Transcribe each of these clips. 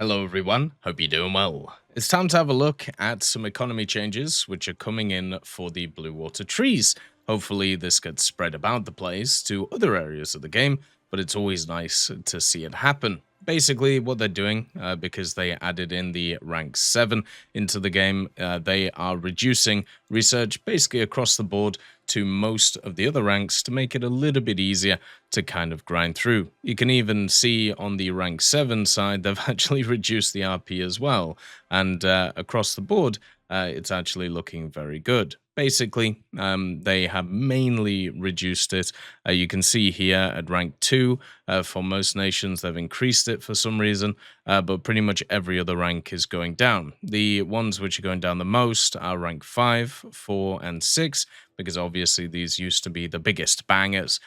Hello, everyone. Hope you're doing well. It's time to have a look at some economy changes which are coming in for the blue water trees. Hopefully, this gets spread about the place to other areas of the game, but it's always nice to see it happen. Basically, what they're doing, because they added in the rank 7 into the game, they are reducing research basically across the board to most of the other ranks to make it a little bit easier to kind of grind through. You can even see on the rank 7 side, they've actually reduced the RP as well. And across the board, it's actually looking very good. Basically, they have mainly reduced it. You can see here at rank 2, for most nations, they've increased it for some reason, but pretty much every other rank is going down. The ones which are going down the most are rank 5, 4, and 6, because obviously these used to be the biggest bangers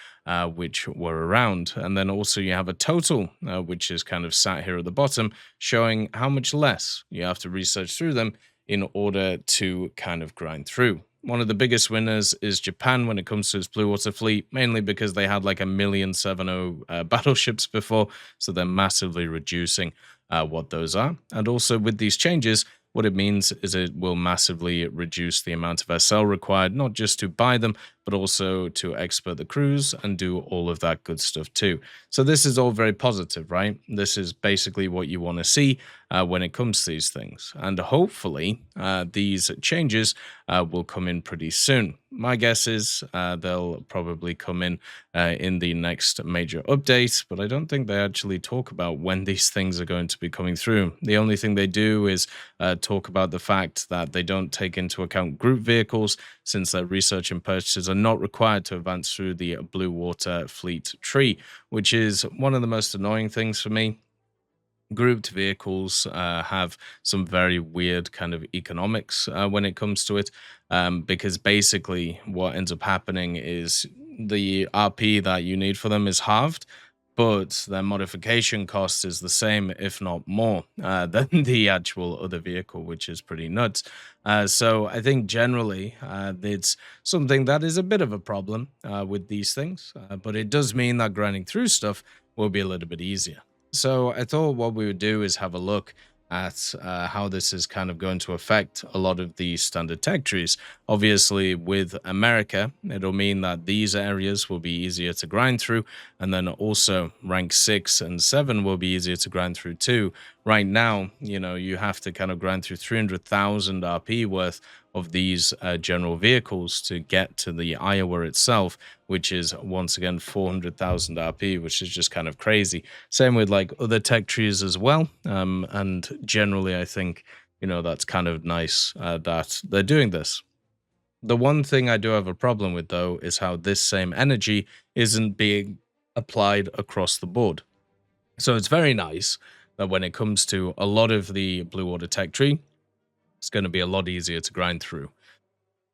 which were around. And then also you have a total, which is kind of sat here at the bottom, showing how much less you have to research through them in order to kind of grind through. One of the biggest winners is Japan when it comes to its blue water fleet, mainly because they had like 1,070,000 battleships before, so they're massively reducing what those are. And also with these changes, what it means is it will massively reduce the amount of SL required, not just to buy them, but also to expert the crews and do all of that good stuff too. So this is all very positive, right? This is basically what you want to see when it comes to these things. And hopefully these changes will come in pretty soon. My guess is they'll probably come in the next major update, but I don't think they actually talk about when these things are going to be coming through. The only thing they do is talk about the fact that they don't take into account group vehicles, since their research and purchases are not required to advance through the blue water fleet tree, which is one of the most annoying things for me. Grouped vehicles have some very weird kind of economics when it comes to it, because basically what ends up happening is the RP that you need for them is halved, but their modification cost is the same, if not more, than the actual other vehicle, which is pretty nuts. So I think generally it's something that is a bit of a problem with these things, but it does mean that grinding through stuff will be a little bit easier. So I thought what we would do is have a look at how this is kind of going to affect a lot of the standard tech trees. Obviously, with America, it'll mean that these areas will be easier to grind through, and then also rank 6 and 7 will be easier to grind through too. Right now, you have to kind of grind through 300,000 RP worth of these general vehicles to get to the Iowa itself, which is once again 400,000 RP, which is just kind of crazy. Same with like other tech trees as well. And generally, I think, that's kind of nice that they're doing this. The one thing I do have a problem with, though, is how this same energy isn't being applied across the board. So it's very nice that when it comes to a lot of the blue water tech tree, it's going to be a lot easier to grind through.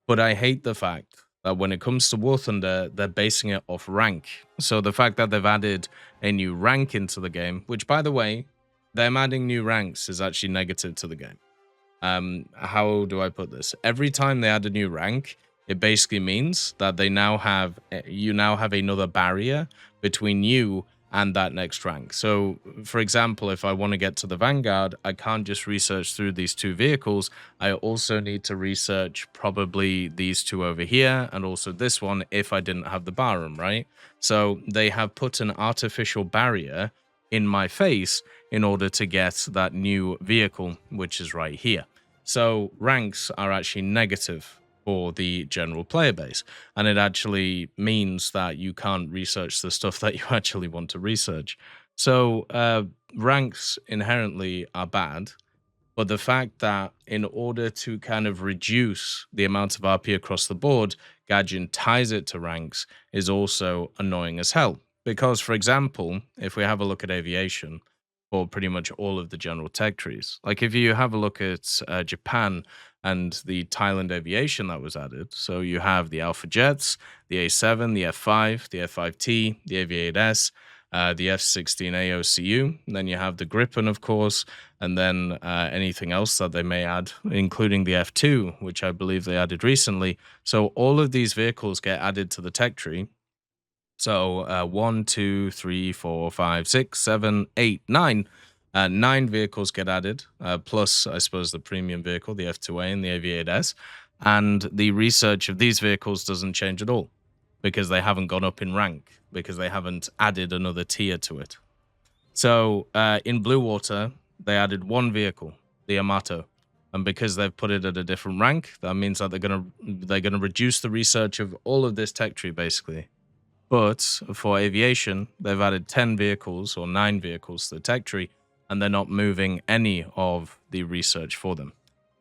But I hate the fact that when it comes to War Thunder, they're basing it off rank. So the fact that they've added a new rank into the game, which by the way, them adding new ranks is actually negative to the game. How do I put this? Every time they add a new rank, it basically means that you now have another barrier between you and that next rank. So, for example, if I want to get to the Vanguard, I can't just research through these two vehicles. I also need to research probably these two over here and also this one if I didn't have the Barham, right? So they have put an artificial barrier in my face in order to get that new vehicle, which is right here. So ranks are actually negative for the general player base. And it actually means that you can't research the stuff that you actually want to research. So ranks inherently are bad. But the fact that in order to kind of reduce the amount of RP across the board, Gaijin ties it to ranks is also annoying as hell. Because, for example, if we have a look at aviation, for pretty much all of the general tech trees. Like if you have a look at Japan and the Thailand aviation that was added, so you have the Alpha Jets, the A7, the F5, the F5T, the Avi-8S, the F-16 AOCU, and then you have the Gripen, of course, and then anything else that they may add, including the F2, which I believe they added recently. So all of these vehicles get added to the tech tree. So 1, 2, 3, 4, 5, 6, 7, 8, 9. 9 vehicles get added, plus, I suppose, the premium vehicle, the F2A and the AV8S. And the research of these vehicles doesn't change at all because they haven't gone up in rank, because they haven't added another tier to it. So in Blue Water, they added 1 vehicle, the Amato. And because they've put it at a different rank, that means that they're gonna reduce the research of all of this tech tree, basically. But for aviation, they've added 10 vehicles or 9 vehicles to the tech tree, and they're not moving any of the research for them.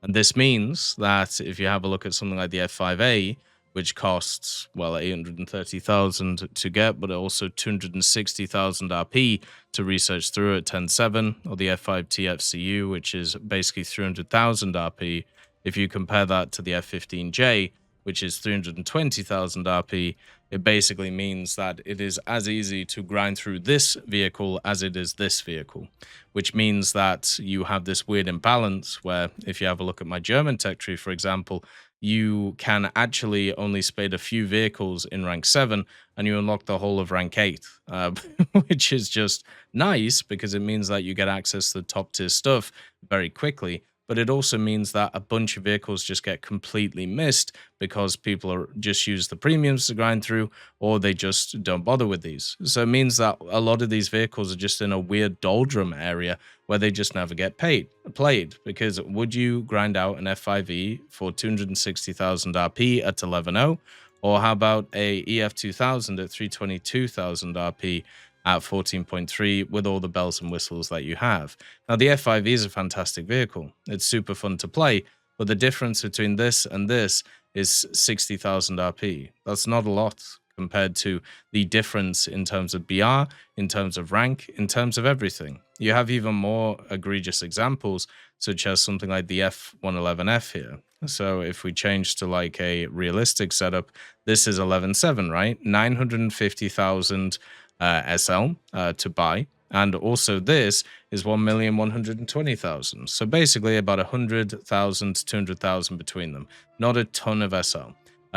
And this means that if you have a look at something like the F5A, which costs, well, 830,000 to get, but also 260,000 RP to research through at 10.7, or the F5T FCU, which is basically 300,000 RP. If you compare that to the F15J, which is 320,000 RP, it basically means that it is as easy to grind through this vehicle as it is this vehicle, which means that you have this weird imbalance where if you have a look at my German tech tree, for example, you can actually only spade a few vehicles in rank 7 and you unlock the whole of rank 8, which is just nice because it means that you get access to the top tier stuff very quickly. But it also means that a bunch of vehicles just get completely missed because people are just use the premiums to grind through, or they just don't bother with these. So it means that a lot of these vehicles are just in a weird doldrum area where they just never get played. Because would you grind out an F5E for 260,000 RP at 11.0? Or how about a EF2000 at 322,000 RP at 14.3 with all the bells and whistles that you have? Now, the F5E is a fantastic vehicle. It's super fun to play, but the difference between this and this is 60,000 RP. That's not a lot compared to the difference in terms of BR, in terms of rank, in terms of everything. You have even more egregious examples, such as something like the F111F here. So if we change to like a realistic setup, this is 11.7, right? 950,000 SL to buy. And also this is 1,120,000. So basically about 100,000 to 200,000 between them. Not a ton of SL.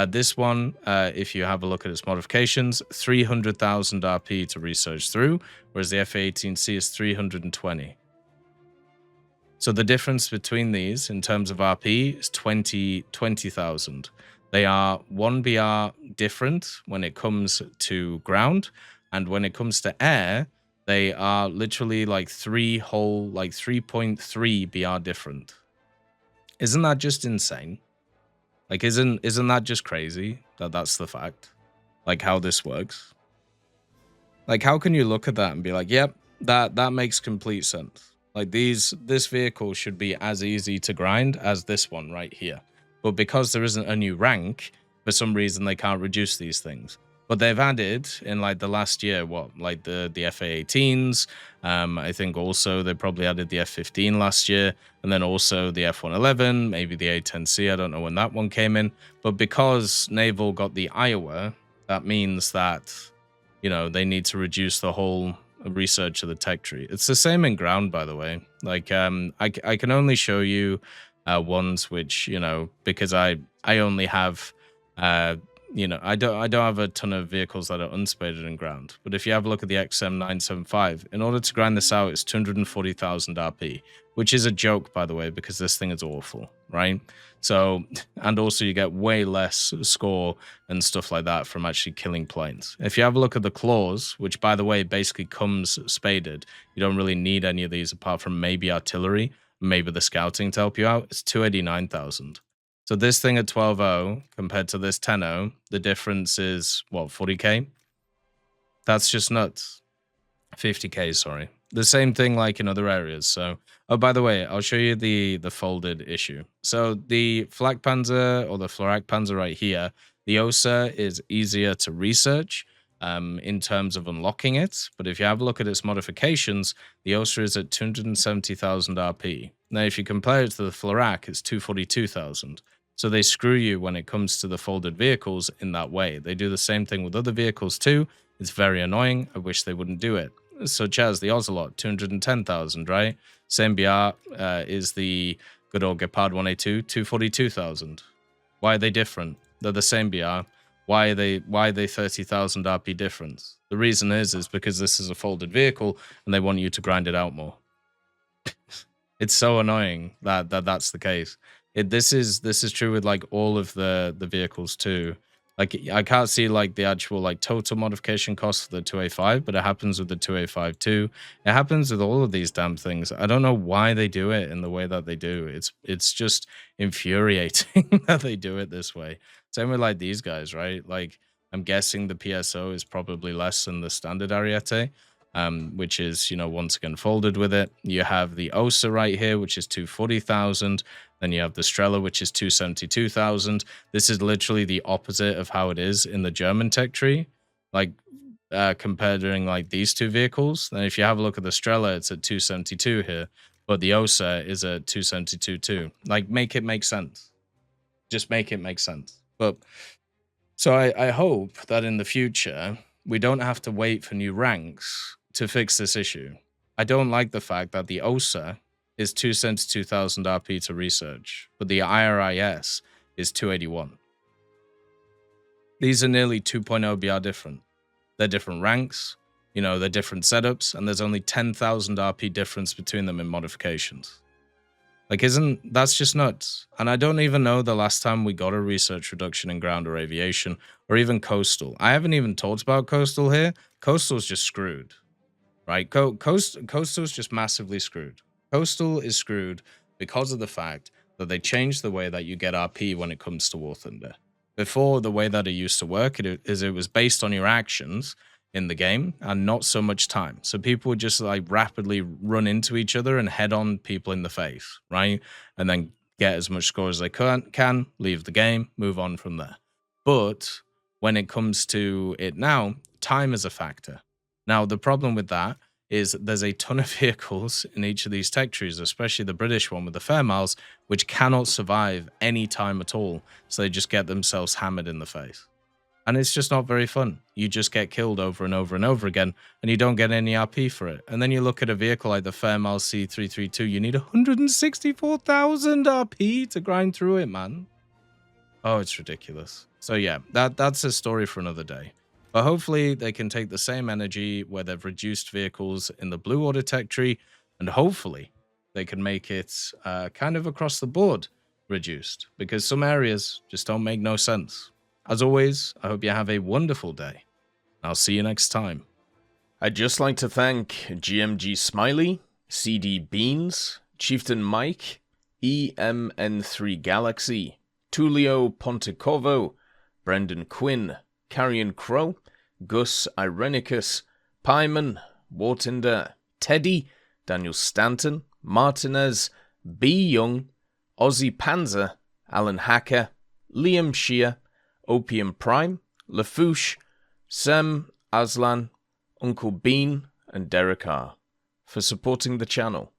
This one, if you have a look at its modifications, 300,000 RP to research through, whereas the F18C is 320. So the difference between these in terms of RP is 20,000. They are 1 BR different when it comes to ground, and when it comes to air, they are literally like 3.3 BR different. Isn't that just insane? Like, isn't that just crazy that that's the fact? Like, how this works? Like, how can you look at that and be like, yep, that makes complete sense. Like, this vehicle should be as easy to grind as this one right here. But because there isn't a new rank, for some reason they can't reduce these things. But they've added in like the last year, like the FA18s. I think also they probably added the F15 last year, and then also the F111, maybe the A10C. I don't know when that one came in. But because Naval got the Iowa, that means that, you know, they need to reduce the whole research of the tech tree. It's the same in ground, by the way. Like I can only show you ones which, you know, because I only have you know, I don't have a ton of vehicles that are unspaded in ground. But if you have a look at the XM975, in order to grind this out, it's 240,000 RP, which is a joke, by the way, because this thing is awful, right? So, and also you get way less score and stuff like that from actually killing planes. If you have a look at the claws, which, by the way, basically comes spaded, you don't really need any of these apart from maybe artillery, maybe the scouting to help you out. It's 289,000. So this thing at 12.0 compared to this 10.0, the difference is, what, 40k? That's just nuts. 50k, sorry. The same thing like in other areas. So, oh, by the way, I'll show you the folded issue. So the Flak Panzer or the Florak Panzer right here, the OSA is easier to research in terms of unlocking it. But if you have a look at its modifications, the OSA is at 270,000 RP. Now, if you compare it to the Florak, it's 242,000. So they screw you when it comes to the folded vehicles in that way. They do the same thing with other vehicles too. It's very annoying. I wish they wouldn't do it. Such as the Ocelot, 210,000, right? Same BR is the good old Gepard 1A2, 242,000. Why are they different? They're the same BR. Why are they 30,000 RP difference? The reason is because this is a folded vehicle and they want you to grind it out more. It's so annoying that's the case. This is true with like all of the vehicles too. Like I can't see like the actual like total modification cost for the 2A5, but it happens with the 2A5 too. It happens with all of these damn things. I don't know why they do it in the way that they do. It's just infuriating that they do it this way. Same with like these guys, right? Like I'm guessing the PSO is probably less than the standard Ariete, which is, once again folded with it. You have the OSA right here, which is 240,000. Then you have the Strela, which is 272,000. This is literally the opposite of how it is in the German tech tree. Like, comparing like these two vehicles. Then if you have a look at the Strela, it's at 272 here, but the OSA is at 272 too. Like, make it make sense. Just make it make sense. But so I hope that in the future we don't have to wait for new ranks to fix this issue. I don't like the fact that the OSA is 272,000 RP to research, but the IRIS is 281. These are nearly 2.0 BR different. They're different ranks, they're different setups, and there's only 10,000 RP difference between them in modifications. Like, that's just nuts? And I don't even know the last time we got a research reduction in ground or aviation, or even coastal. I haven't even talked about coastal here. Coastal's just screwed, right? Coastal's just massively screwed. Coastal is screwed because of the fact that they changed the way that you get RP when it comes to War Thunder. Before, the way that it used to work it was based on your actions in the game and not so much time. So people would just like rapidly run into each other and head on people in the face, right? And then get as much score as they can, leave the game, move on from there. But when it comes to it now, time is a factor. Now, the problem with that is there's a ton of vehicles in each of these tech trees, especially the British one with the fair miles, which cannot survive any time at all. So they just get themselves hammered in the face. And it's just not very fun. You just get killed over and over and over again, and you don't get any RP for it. And then you look at a vehicle like the Fairmile C332, you need 164,000 RP to grind through it, man. Oh, it's ridiculous. So yeah, that's a story for another day. But hopefully they can take the same energy where they've reduced vehicles in the Blue Order tech tree, and hopefully they can make it kind of across the board reduced, because some areas just don't make no sense. As always, I hope you have a wonderful day. I'll see you next time. I'd just like to thank GMG Smiley, CD Beans, Chieftain Mike, EMN3 Galaxy, Tulio Pontecorvo, Brendan Quinn, Carrion Crow, Gus Irenicus, Pyman, Wartinder, Teddy, Daniel Stanton, Martinez, B. Young, Ozzy Panzer, Alan Hacker, Liam Shear, Opium Prime, Lafouche, Sem, Aslan, Uncle Bean, and Derek R. for supporting the channel.